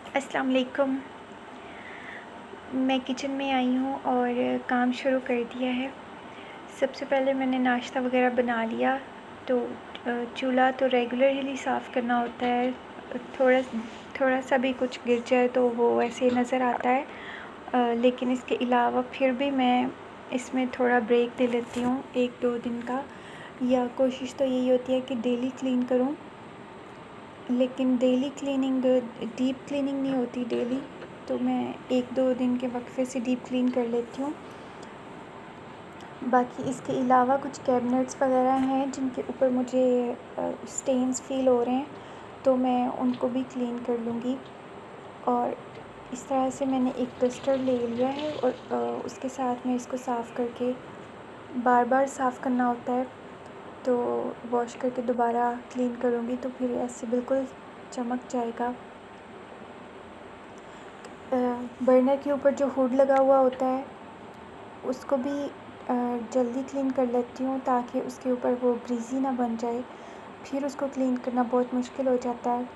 अस्सलाम वालेकुम। मैं किचन में आई हूँ और काम शुरू कर दिया है। सबसे पहले मैंने नाश्ता वगैरह बना लिया। तो चूल्हा तो रेगुलरली साफ़ करना होता है। थोड़ा थोड़ा सा भी कुछ गिर जाए तो वो ऐसे नज़र आता है। लेकिन इसके अलावा फिर भी मैं इसमें थोड़ा ब्रेक दे लेती हूँ 1-2 दिन का, या कोशिश तो यही होती है कि डेली क्लीन करूँ। लेकिन डेली क्लीनिंग, डीप क्लीनिंग नहीं होती डेली, तो मैं 1-2 दिन के वक्फे से डीप क्लीन कर लेती हूँ। बाकी इसके अलावा कुछ कैबिनेट्स वगैरह हैं जिनके ऊपर मुझे स्टेन्स फ़ील हो रहे हैं, तो मैं उनको भी क्लीन कर लूँगी। और इस तरह से मैंने एक डस्टर ले लिया है और उसके साथ में इसको साफ़ करके बार बार साफ़ करना होता है, तो वॉश करके दोबारा क्लीन करूँगी तो फिर ऐसे बिल्कुल चमक जाएगा। बर्नर के ऊपर जो हुड लगा हुआ होता है उसको भी जल्दी क्लीन कर लेती हूँ ताकि उसके ऊपर वो ग्रीज़ी ना बन जाए, फिर उसको क्लीन करना बहुत मुश्किल हो जाता है।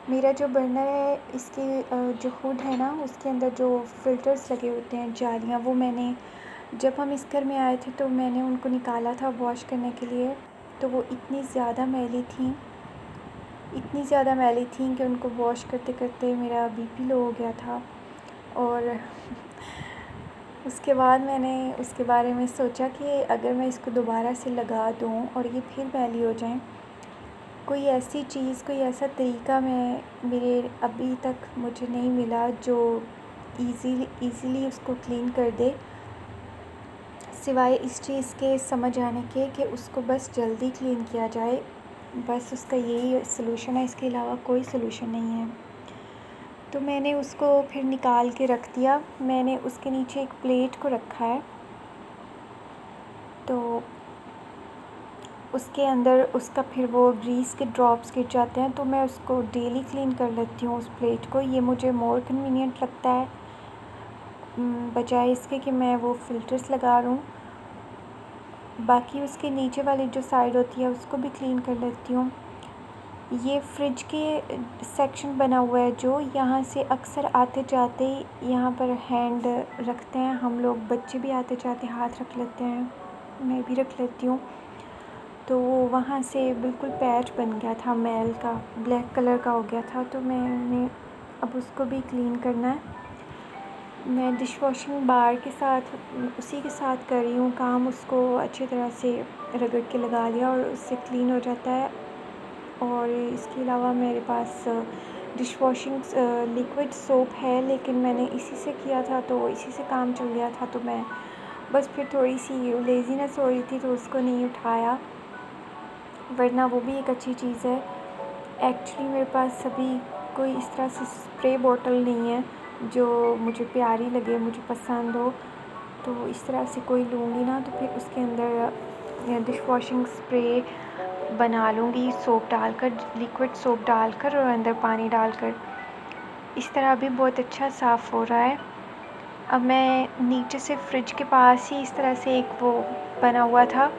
मेरा जो बर्नर है इसकी जो हुड है ना, उसके अंदर जो फ़िल्टर्स लगे होते हैं, जालियाँ, वो मैंने जब हम इस घर में आए थे तो मैंने उनको निकाला था वॉश करने के लिए, तो वो इतनी ज़्यादा मैली थी कि उनको वॉश करते करते मेरा बीपी लो हो गया था। और उसके बाद मैंने उसके बारे में सोचा कि अगर मैं इसको दोबारा से लगा दूँ और ये फिर मैली हो जाएं, कोई ऐसी चीज़, कोई ऐसा तरीका मेरे अभी तक मुझे नहीं मिला जो ईज़िली उसको क्लीन कर दे, सिवाय इस चीज़ के समझ आने के कि उसको बस जल्दी क्लीन किया जाए। बस उसका यही सलूशन है, इसके अलावा कोई सलूशन नहीं है। तो मैंने उसको फिर निकाल के रख दिया। मैंने उसके नीचे एक प्लेट को रखा है, तो उसके अंदर उसका फिर वो ग्रीस के ड्रॉप्स गिर जाते हैं, तो मैं उसको डेली क्लीन कर लेती हूँ उस प्लेट को। ये मुझे मोर कन्वीनियंट लगता है बजाय इसके कि मैं वो फ़िल्टर्स लगा लूँ। बाकी उसके नीचे वाली जो साइड होती है उसको भी क्लीन कर लेती हूँ। ये फ्रिज के सेक्शन बना हुआ है जो यहाँ से अक्सर आते जाते यहाँ पर हैंड रखते हैं हम लोग, बच्चे भी आते जाते हाथ रख लेते हैं, मैं भी रख लेती हूँ। तो वहाँ से बिल्कुल पैच बन गया था मैल का, ब्लैक कलर का हो गया था, तो मैंने अब उसको भी क्लीन करना है। मैं डिश वॉशिंग बार के साथ उसी के साथ कर रही हूँ काम, उसको अच्छी तरह से रगड़ के लगा लिया और उससे क्लीन हो जाता है। और इसके अलावा मेरे पास डिश वॉशिंग लिक्विड सोप है, लेकिन मैंने इसी से किया था तो इसी से काम चल गया था, तो मैं बस फिर थोड़ी सी लेज़ीनेस हो रही थी तो उसको नहीं उठाया, वरना वो भी एक अच्छी चीज़ है। एक्चुअली मेरे पास अभी कोई इस तरह से स्प्रे बॉटल नहीं है जो मुझे प्यारी लगे, मुझे पसंद हो, तो इस तरह से कोई लूँगी ना तो फिर उसके अंदर डिश वॉशिंग स्प्रे बना लूँगी सोप डालकर, लिक्विड सोप डालकर और अंदर पानी डालकर। इस तरह भी बहुत अच्छा साफ़ हो रहा है। अब मैं नीचे से फ्रिज के पास ही इस तरह से एक वो बना हुआ था,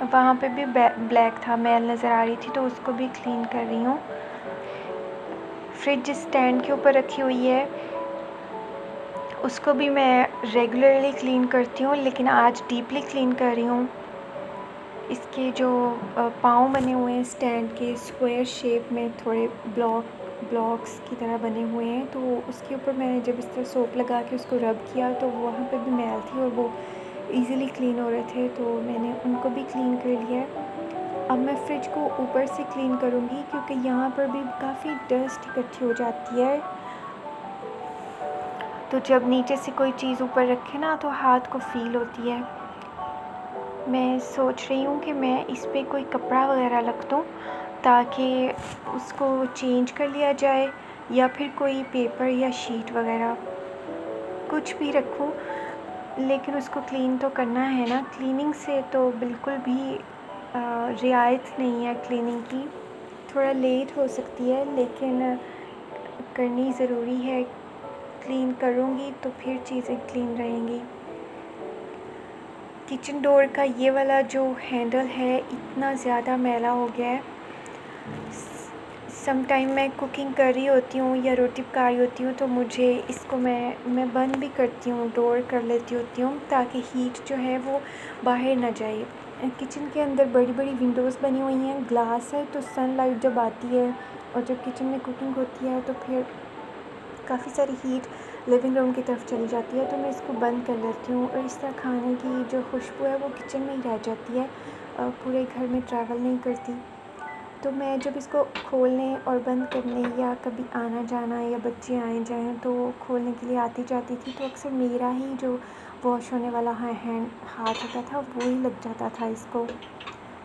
वहाँ पे भी ब्लैक था, मैल नज़र आ रही थी, तो उसको भी क्लीन कर रही हूँ। फ्रिज स्टैंड के ऊपर रखी हुई है, उसको भी मैं रेगुलरली क्लीन करती हूँ, लेकिन आज डीपली क्लीन कर रही हूँ। इसके जो पाँव बने हुए हैं स्टैंड के, स्क्वायर शेप में थोड़े ब्लॉक्स की तरह बने हुए हैं, तो उसके ऊपर मैंने जब इस तरह सोप लगा के उसको रब किया तो वहाँ पे भी मैल थी और वो इजीली क्लीन हो रहे थे, तो मैंने उनको भी क्लीन कर लिया है। अब मैं फ्रिज को ऊपर से क्लीन करूँगी क्योंकि यहाँ पर भी काफ़ी डस्ट इकट्ठी हो जाती है, तो जब नीचे से कोई चीज़ ऊपर रखे ना तो हाथ को फ़ील होती है। मैं सोच रही हूँ कि मैं इस पे कोई कपड़ा वगैरह रख दूँ ताकि उसको चेंज कर लिया जाए, या फिर कोई पेपर या शीट वगैरह कुछ भी रखूँ, लेकिन उसको क्लीन तो करना है ना। क्लीनिंग से तो बिल्कुल भी रियायत नहीं है क्लीनिंग की, थोड़ा लेट हो सकती है लेकिन करनी ज़रूरी है। क्लीन करूँगी तो फिर चीज़ें क्लीन रहेंगी। किचन डोर का ये वाला जो हैंडल है इतना ज़्यादा मैला हो गया है, सम टाइम मैं कुकिंग कर रही होती हूँ या रोटी पका रही होती हूँ तो मुझे इसको मैं बंद भी करती हूँ, डोर कर लेती होती हूँ ताकि हीट जो है वो बाहर ना जाए। किचन के अंदर बड़ी बड़ी विंडोज़ बनी हुई हैं, ग्लास है, तो सनलाइट जब आती है और जब किचन में कुकिंग होती है तो फिर काफ़ी सारी हीट लिविंग रूम की तरफ चली जाती है, तो मैं इसको बंद कर लेती हूँ और इस तरह खाने की जो खुशबू है वो किचन में ही रह जाती है, पूरे घर में ट्रैवल नहीं करती। तो मैं जब इसको खोलने और बंद करने या कभी आना जाना या बच्चे आए जाएँ तो खोलने के लिए आती जाती थी, तो अक्सर मेरा ही जो वॉश होने वाला हाथ होता था वो ही लग जाता था इसको,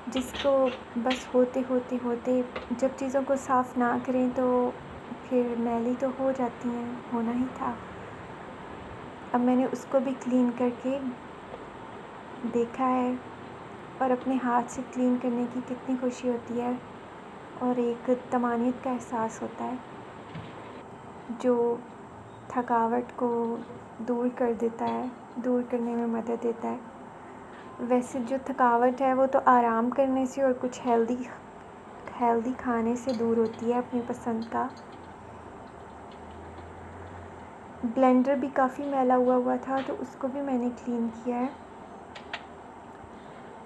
जिसको बस होते जब चीज़ों को साफ़ ना करें तो फिर मैली तो हो जाती हैं, होना ही था। अब मैंने उसको भी क्लीन करके देखा है और अपने हाथ से क्लीन करने की कितनी खुशी होती है और एक तमानियत का एहसास होता है जो थकावट को दूर कर देता है, दूर करने में मदद देता है। वैसे जो थकावट है वो तो आराम करने से और कुछ हेल्दी खाने से दूर होती है अपनी पसंद का। ब्लेंडर भी काफ़ी मैला हुआ था तो उसको भी मैंने क्लीन किया है।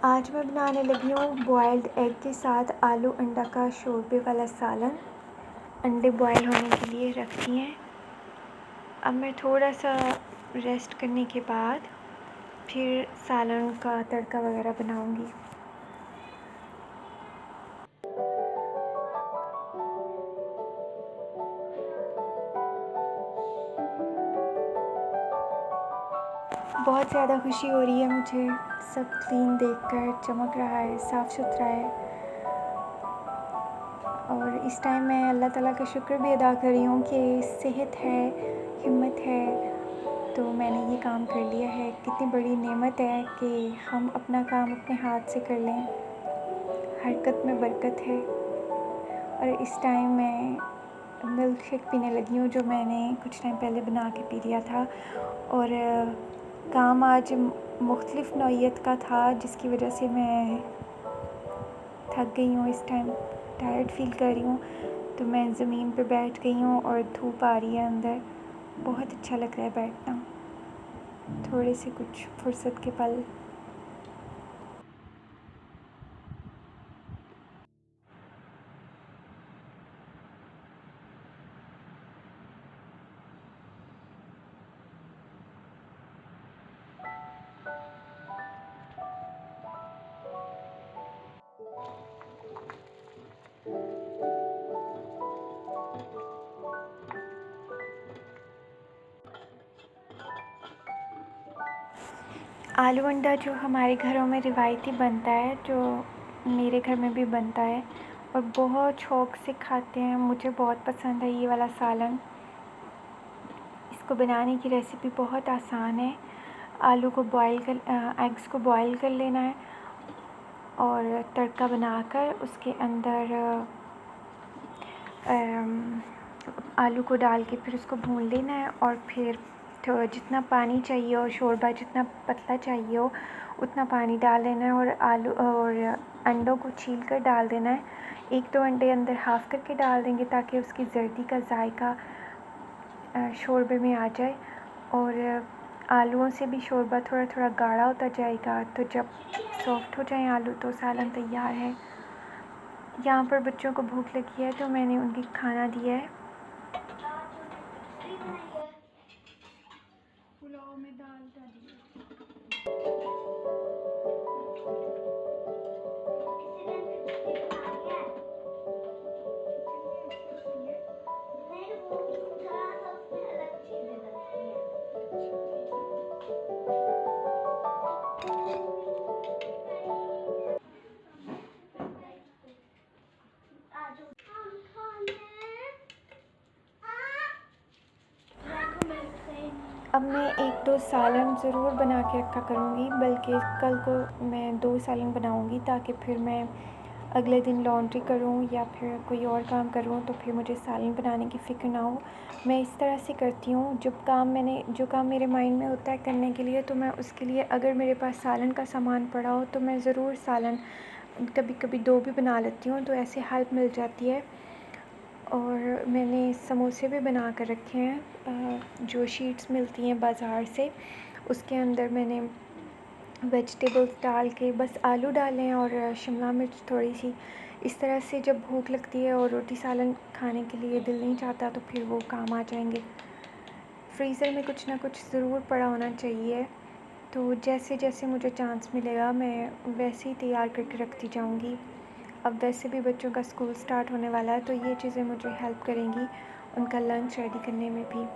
आज मैं बनाने लगी हूँ बॉयल्ड एग के साथ आलू अंडा का शोरबे वाला सालन। अंडे बॉयल होने के लिए रख दिए हैं। अब मैं थोड़ा सा रेस्ट करने के बाद फिर सालन का तड़का वगैरह बनाऊँगी। बहुत ज़्यादा खुशी हो रही है मुझे, सब क्लीन देखकर, चमक रहा है, साफ़ सुथरा है। और इस टाइम मैं अल्लाह ताला का शुक्र भी अदा कर रही हूँ कि सेहत है, हिम्मत है, तो मैंने ये काम कर लिया है। कितनी बड़ी नेमत है कि हम अपना काम अपने हाथ से कर लें। हरकत में बरकत है। और इस टाइम मैं मिल्क शेक पीने लगी हूँ जो मैंने कुछ टाइम पहले बना के पी लिया था। और काम आज मुख्तलिफ़ नौइयत का था जिसकी वजह से मैं थक गई हूँ, इस टाइम टायर्ड फ़ील कर रही हूँ, तो मैं ज़मीन पे बैठ गई हूँ और धूप आ रही है अंदर। बहुत अच्छा लग रहा है बैठना, थोड़े से कुछ फुर्सत के पल। आलू अंडा जो हमारे घरों में रिवायती बनता है, जो मेरे घर में भी बनता है और बहुत शौक़ से खाते हैं। मुझे बहुत पसंद है ये वाला सालन। इसको बनाने की रेसिपी बहुत आसान है। एग्स को बॉयल कर लेना है और तड़का बनाकर उसके अंदर आलू को डाल के फिर उसको भून लेना है और फिर जितना पानी चाहिए और शोरबा जितना पतला चाहिए हो उतना पानी डाल देना है और आलू और अंडों को छील कर डाल देना है। 1-2 अंडे अंदर हाफ़ करके डाल देंगे ताकि उसकी जर्दी का जायका शोरबे में आ जाए और आलूओं से भी शोरबा थोड़ा थोड़ा गाढ़ा होता जाएगा। तो जब सॉफ्ट हो जाएं आलू तो सालन तैयार है। यहाँ पर बच्चों को भूख लगी है तो मैंने उनकी खाना दिया है। पुलाव में दाल डाली है। अब मैं 1-2 सालन ज़रूर बना के रखा करूँगी, बल्कि कल को मैं 2 सालन बनाऊँगी ताकि फिर मैं अगले दिन लॉन्ड्री करूँ या फिर कोई और काम करूँ तो फिर मुझे सालन बनाने की फ़िक्र ना हो। मैं इस तरह से करती हूँ, जो काम मेरे माइंड में होता है करने के लिए, तो मैं उसके लिए अगर मेरे पास सालन का सामान पड़ा हो तो मैं ज़रूर सालन कभी कभी 2 भी बना लेती हूँ, तो ऐसे हेल्प मिल जाती है। और मैंने समोसे भी बना कर रखे हैं, जो शीट्स मिलती हैं बाज़ार से, उसके अंदर मैंने वेजिटेबल्स डाल के, बस आलू डाले हैं और शिमला मिर्च थोड़ी सी। इस तरह से जब भूख लगती है और रोटी सालन खाने के लिए दिल नहीं चाहता, तो फिर वो काम आ जाएंगे। फ्रीज़र में कुछ ना कुछ ज़रूर पड़ा होना चाहिए, तो जैसे जैसे मुझे चांस मिलेगा मैं वैसे ही तैयार करके रखती जाऊंगी। अब वैसे भी बच्चों का स्कूल स्टार्ट होने वाला है, तो ये चीज़ें मुझे हेल्प करेंगी उनका लंच रेडी करने में भी।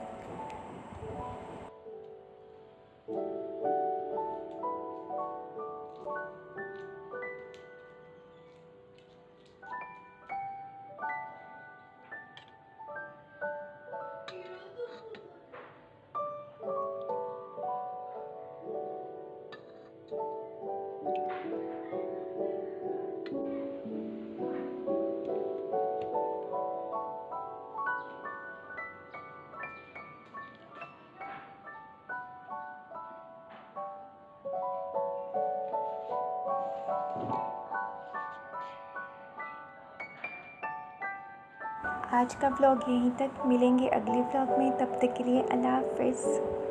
आज का व्लॉग यहीं तक, मिलेंगे अगले व्लॉग में, तब तक के लिए अल्लाह हाफ़िज़।